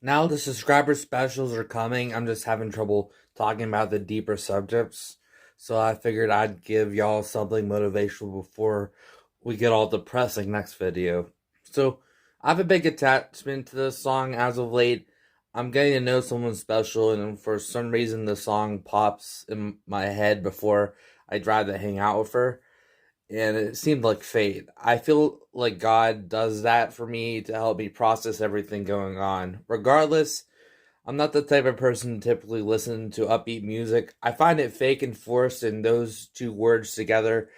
Now the subscriber specials are coming. I'm just having trouble talking about the deeper subjects. So I figured I'd give y'all something motivational before we get all depressing next video. So I have a big attachment to this song as of late. I'm getting to know someone special, and for some reason the song pops in my head before I drive to hang out with her, and it seemed like fate. I feel like God does that for me to help me process everything going on. Regardless, I'm not the type of person to typically listen to upbeat music. I find it fake and forced, and those two words together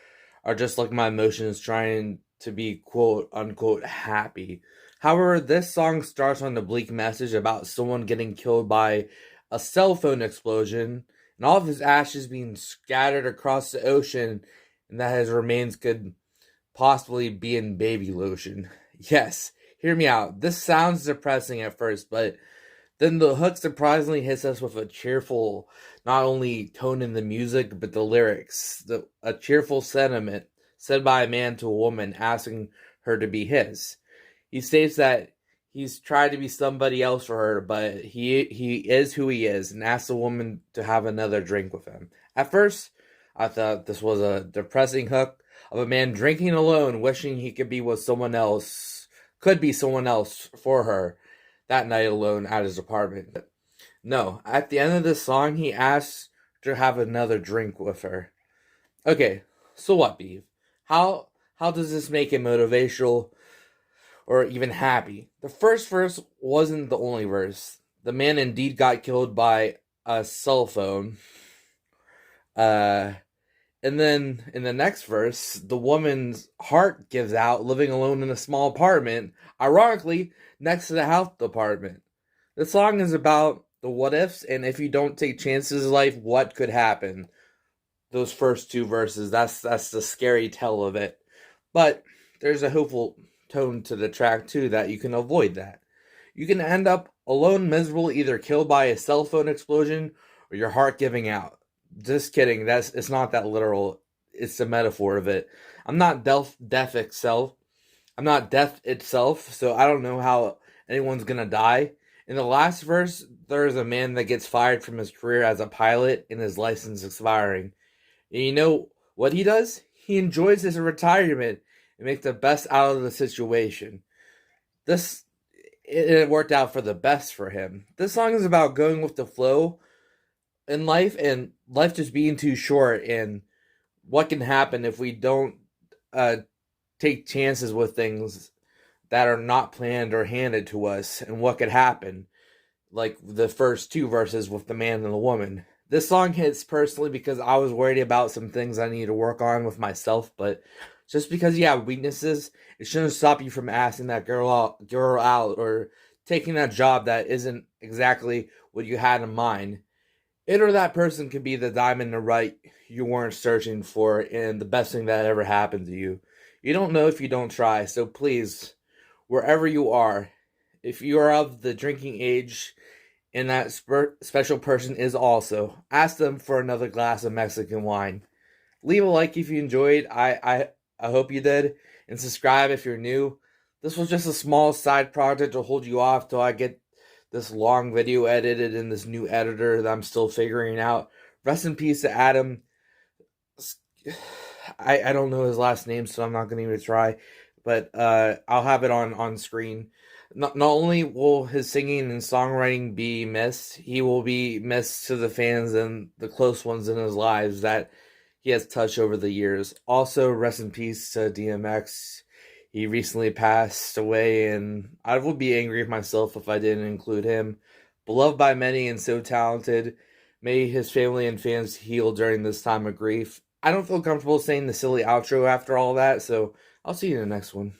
are just like my emotions trying to be quote unquote happy. However, this song starts on a bleak message about someone getting killed by a cell phone explosion and all of his ashes being scattered across the ocean, and that his remains could possibly be in baby lotion. Yes, hear me out. This sounds depressing at first, but then the hook surprisingly hits us with a cheerful, not only tone in the music, but the lyrics. A cheerful sentiment said by a man to a woman asking her to be his. He states that he's tried to be somebody else for her, but he is who he is, and asks the woman to have another drink with him. At first, I thought this was a depressing hook of a man drinking alone, wishing he could be with someone else, could be someone else for her that night alone at his apartment. No, at the end of this song, he asks to have another drink with her. Okay, so what, Beef? How does this make it motivational or even happy? The first verse wasn't the only verse. The man indeed got killed by a cell phone. Uh, and then in the next verse, the woman's heart gives out, living alone in a small apartment, ironically, next to the health department. The song is about the what ifs, and if you don't take chances in life, what could happen. Those first two verses, that's the scary tale of it. But there's a hopeful tone to the track too that you can avoid that. You can end up alone, miserable, either killed by a cell phone explosion or your heart giving out. Just kidding. It's not that literal. It's a metaphor of it. I'm not death itself. I'm not death itself, so I don't know how anyone's gonna die. In the last verse, there's a man that gets fired from his career as a pilot and his license expiring. And you know what he does? He enjoys his retirement and makes the best out of the situation. This it worked out for the best for him. This song is about going with the flow in life, and life just being too short, and what can happen if we don't uh, take chances with things that are not planned or handed to us, and what could happen, like the first two verses with the man and the woman. This song hits personally because I was worried about some things I need to work on with myself, but just because you have weaknesses, it shouldn't stop you from asking that girl out or taking that job that isn't exactly what you had in mind. It or that person could be the diamond in the right you weren't searching for, and the best thing that ever happened to you. You don't know if you don't try, so please, wherever you are, if you are of the drinking age and that special person is also, ask them for another glass of Mexican wine. Leave a like if you enjoyed. I hope you did, and subscribe if you're new. This was just a small side project to hold you off till I get this long video edited in this new editor that I'm still figuring out. Rest in peace to Adam. I don't know his last name, so I'm not going to even try. But I'll have it on screen. Not only will his singing and songwriting be missed, he will be missed to the fans and the close ones in his lives that he has touched over the years. Also, rest in peace to DMX. He recently passed away, and I would be angry with myself if I didn't include him. Beloved by many and so talented, may his family and fans heal during this time of grief. I don't feel comfortable saying the silly outro after all that, so I'll see you in the next one.